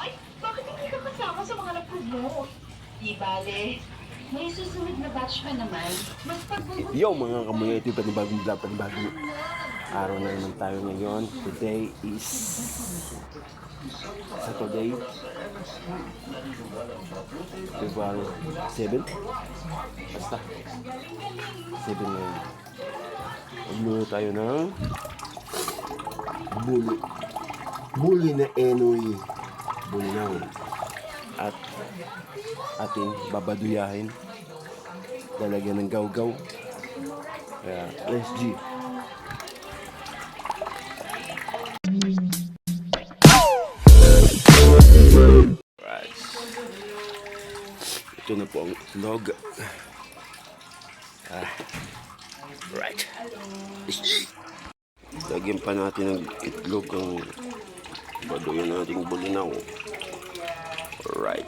Ay, bakit hindi ka kasama sa mga nag-promote? Di bale, may susunod na batch pa naman. Mas pagbubuti. Yo mga kamuyoy, panibagong vlog, panibagong araw na naman tayo ngayon. Today is Saturday, February 7. Basta 7 ngayon. Magluto tayo ng buli na enoy, buli na at ating babaduyahin, lalagyan ng gaw-gaw. Kaya let's G. Right. Ito na po ang itlog. Right. Lagyan pa natin ng itlog ang baduyan nating bulinaw. Right.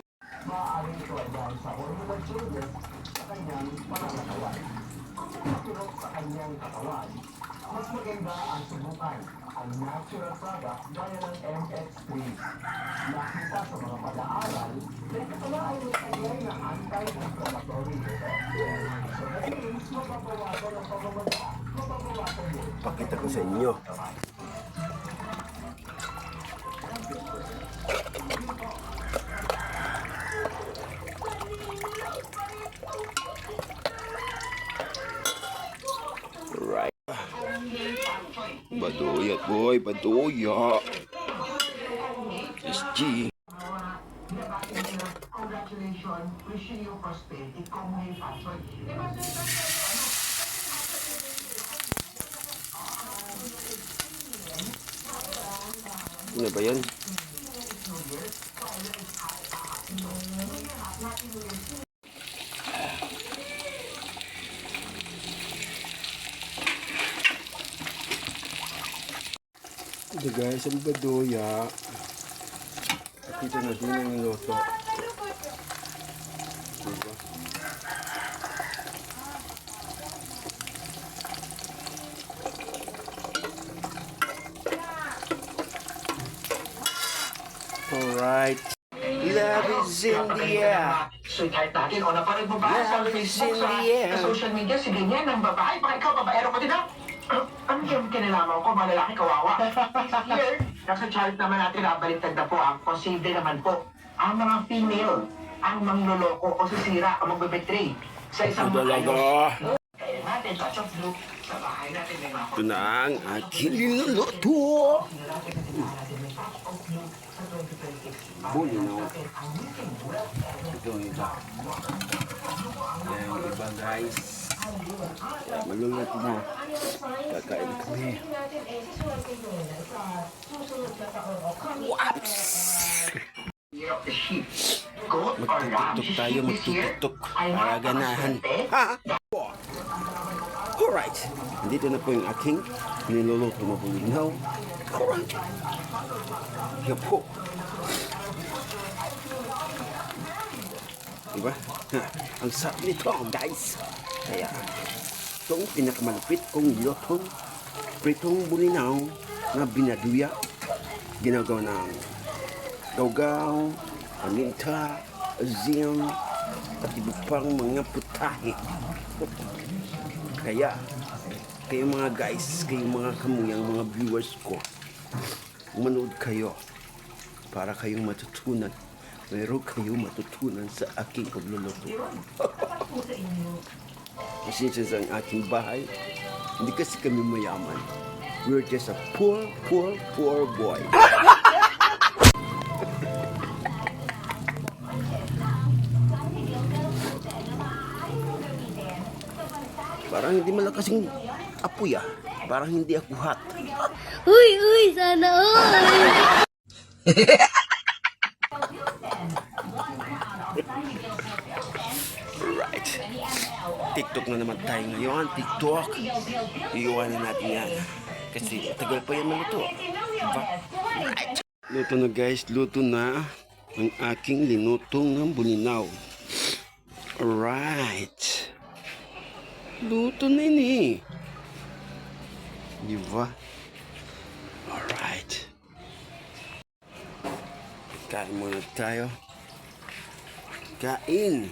Mas maganda ang subukan ang natural product gaya ng MX3. Nakita sa mga pag-aaral na ito na ay may kanyay na anti-inflammatory effect. So, means mababawasan ang pamamaga, mababawasan mo. Pakita ko sa inyo. Right. Baduyat boy, baduya. SG. Congratulations, wishing you prosperity, kung may passion. Ano ba yan? Ito guys, ang baduya. At ito na din ang niloto. Diba? Alright. Love is in the air. Sweetheart natin, o napanood mo ba sa Love is Facebook, in the air. sa social media, si ganyan ng babae, baka ikaw, babaero ka din ha? Ano yung kinalaman ko, mga lalaki kawawa? Here, nasa chart naman natin, nabaliktad na po ang posible naman po. Ang mga female, ang mangloloko o sisira o magbebetray sa isang Talaga. Kaya natin, touch of blue, sa bahay natin may mga Ito na ang aking niluluto. Buli na. Ito ang iba. Yan yung iba guys. Maluluto na. Kakain kami. Waps! year of the sheep. Goat or ram Magtutok tayo, this year magtutok ay para ganahan. Ha? Alright. Dito na po yung aking niluluto na bulinaw. Alright. Yan po. Diba? Ang sarap nito guys. Kaya itong pinakamalupit kong nilutong pritong bulinaw na binaduya. Ginagawa ng gaw-gaw, paminta, azim, at iba pang mga putahe. Kaya, kayo mga guys, kayo mga kamuyang mga viewers ko, manood kayo para kayong matutunan. Meron kayong matutunan sa aking pagluluto. Pasensya sa aking bahay, hindi kasi kami mayaman. We're just a poor boy. Parang hindi malakas yung apoy ah. Parang hindi ako hot. Uy, sana all! Right. TikTok na naman tayo ngayon. TikTok. Iiwanan natin yan. Kasi tagal pa yan maluto. Diba? Right. Luto na guys. Luto na ang aking linutong ng bulinaw. Alright. Luto na yun eh. Diba? Alright. Kain muna tayo. Kain.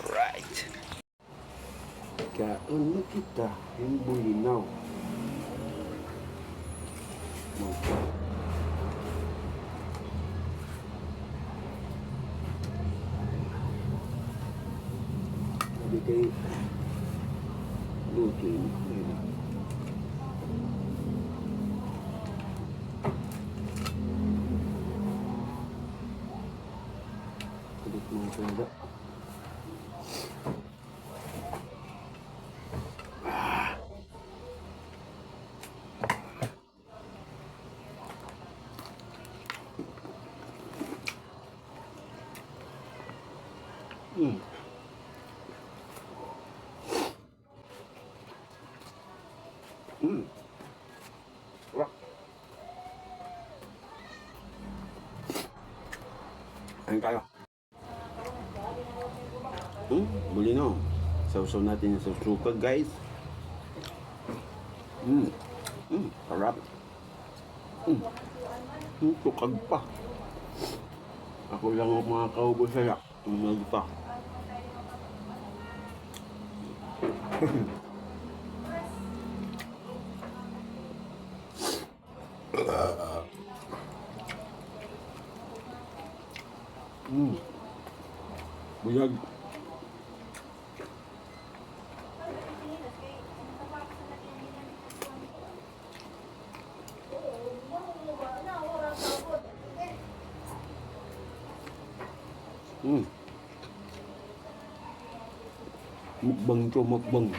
Right. Kain na kita. Yung bulinaw. Sabi kayo, luto yun. Kulit mga talaga. Mm. Mm. Wah. Ayun tayo. Bulinaw. Sausaw natin yung susuka, guys. Sarap. Tukag pa. Ako lang ang mga kaubo saya. Nagpa. Buyag. Mukbang to, mukbang.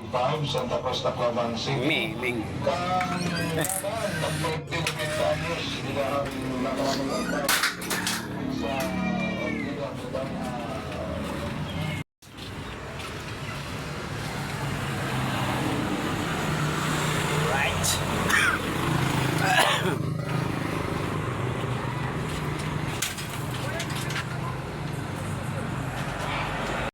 Five, Santa Cruz na Province. Miling. Sa